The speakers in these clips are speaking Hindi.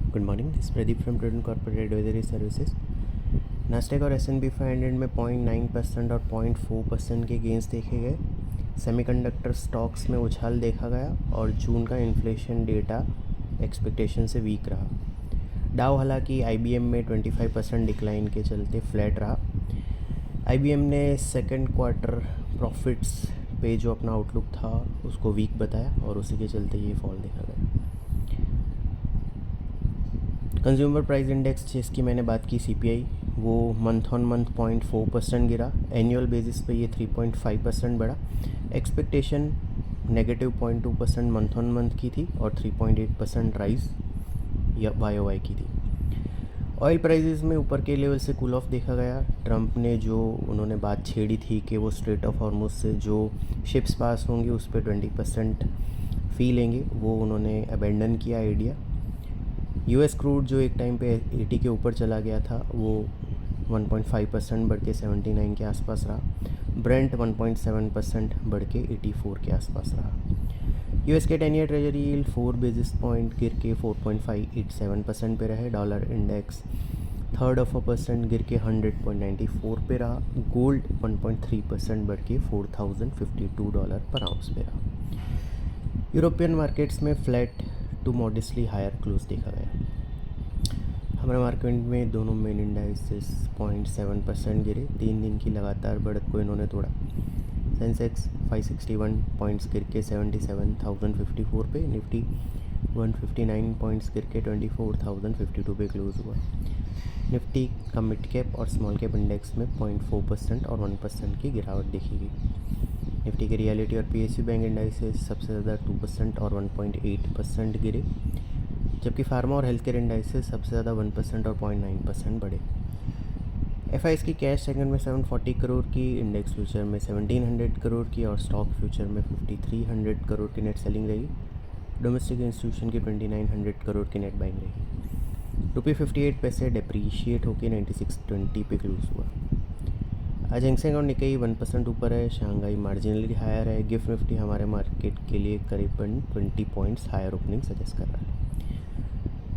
Good morning, this Pradeep from prudent corporate advisory services. Nasdaq और S&P 500 में 0.9% और 0.4% के गेंस देखे गए। सेमीकंडक्टर स्टॉक्स में उछाल देखा गया और जून का इन्फ्लेशन डेटा एक्सपेक्टेशन से वीक रहा। डाउ हालांकि IBM में 25% डिक्लाइन के चलते फ्लैट रहा। IBM ने सेकेंड क्वार्टर प्रॉफिट्स पे जो अपना आउटलुक था उसको वीक बताया और उसी के चलते ये फॉल देखा गया। कंज्यूमर प्राइस इंडेक्स जिसकी मैंने बात की CPI, वो मंथ ऑन मंथ 0.4% गिरा। एनुअल बेसिस पे ये 3.5% बढ़ा। Expectation negative 0.2% month on month की थी और 3.8% राइज या YOY की थी। ऑयल प्राइसेस में ऊपर के लेवल से कूल ऑफ देखा गया। ट्रंप ने जो उन्होंने बात छेड़ी थी कि वो स्ट्रेट ऑफ हॉर्मुज से जो शिप्स पास होंगी उस पर 20% फ़ी लेंगे, वो उन्होंने अबेंडन किया आइडिया। US क्रूड जो एक टाइम पे 80 के ऊपर चला गया था वो 1.5% बढ़ के 79 के आसपास रहा। ब्रेंट 1.7% बढ़ के 84 के आसपास रहा। US के 10 year treasury yield 4 basis point गिर के 4.587% पे रहे। डॉलर इंडेक्स 0.3% गिर के 100.94 पे रहा। गोल्ड 1.3% बढ़ के $4,052 पर आउंस पे रहा। यूरोपियन मार्केट्स में flat to modestly higher close देखा गया। हमारे मार्केट में दोनों मेन इंडाइसेस 0.7% गिरे। 3 दिन की लगातार बढ़त को इन्होंने तोड़ा। सेंसेक्स 561 पॉइंट्स गिर के 77,054 पे, निफ्टी 159 पॉइंट्स गिर के 24,052 पे क्लोज हुआ। निफ्टी का मिड कैप और स्मॉल कैप इंडेक्स में 0.4% और 1% की गिरावट देखी गई। निफ्टी के रियलिटी और PSU बैंक इंडाइसेस सबसे ज़्यादा 2% और 1.8% गिरे, जबकि फार्मा और हेल्थ केयर इंडाइसेस सबसे ज़्यादा 1% और 0.9% बढ़े। FIs की कैश सेगमेंट में 740 करोड़ की, इंडेक्स फ्यूचर में 1700 करोड़ की और स्टॉक फ्यूचर में 5300 करोड़ की नेट सेलिंग रही। डोमेस्टिक इंस्टीट्यूशन की 2900 करोड़ की नेट बाइंग रही। रुपये 58 पैसे डेप्रीशिएट होकर 96.20 पे क्लोज हुआ। आज हैंगसेंग और निक्केई 1% ऊपर है। शंघाई मार्जिनली हायर है। गिफ्ट निफ्टी हमारे मार्केट के लिए करीबन 20 पॉइंट्स हायर ओपनिंग सजेस्ट कर रहा है।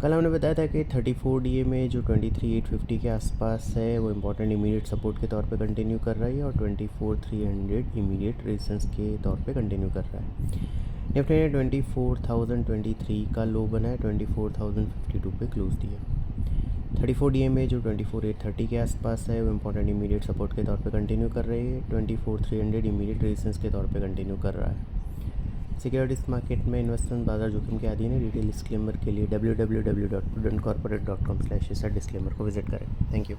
कल हमने बताया था कि 34 DA में जो 23,850 के आसपास है वो इम्पॉर्टेंट इमीडिएट सपोर्ट के तौर पे कंटिन्यू कर रहा है और 24,300 इमीडिएट रेजिस्टेंस के तौर पे कंटिन्यू कर रहा है। निफ्टी ने 24,023 का लो बनाया, 24,052 पे क्लोज दिया। 34 DA में जो 24,830 के आसपास है वो इम्पॉर्टेंट इमीडिएट सपोर्ट के तौर पे कंटिन्यू कर रही है। 24,300 इमीडिएट रेजिस्टेंस के तौर पे कंटिन्यू कर रहा है। सिक्योरिटीज़ मार्केट में इन्वेस्टमेंट बाजार जोखिम के अधीन है। डिटेल डिस्क्लेमर के लिए www.prudentcorporate.com/डिस्क्लेमर को विजिट करें। Thank you.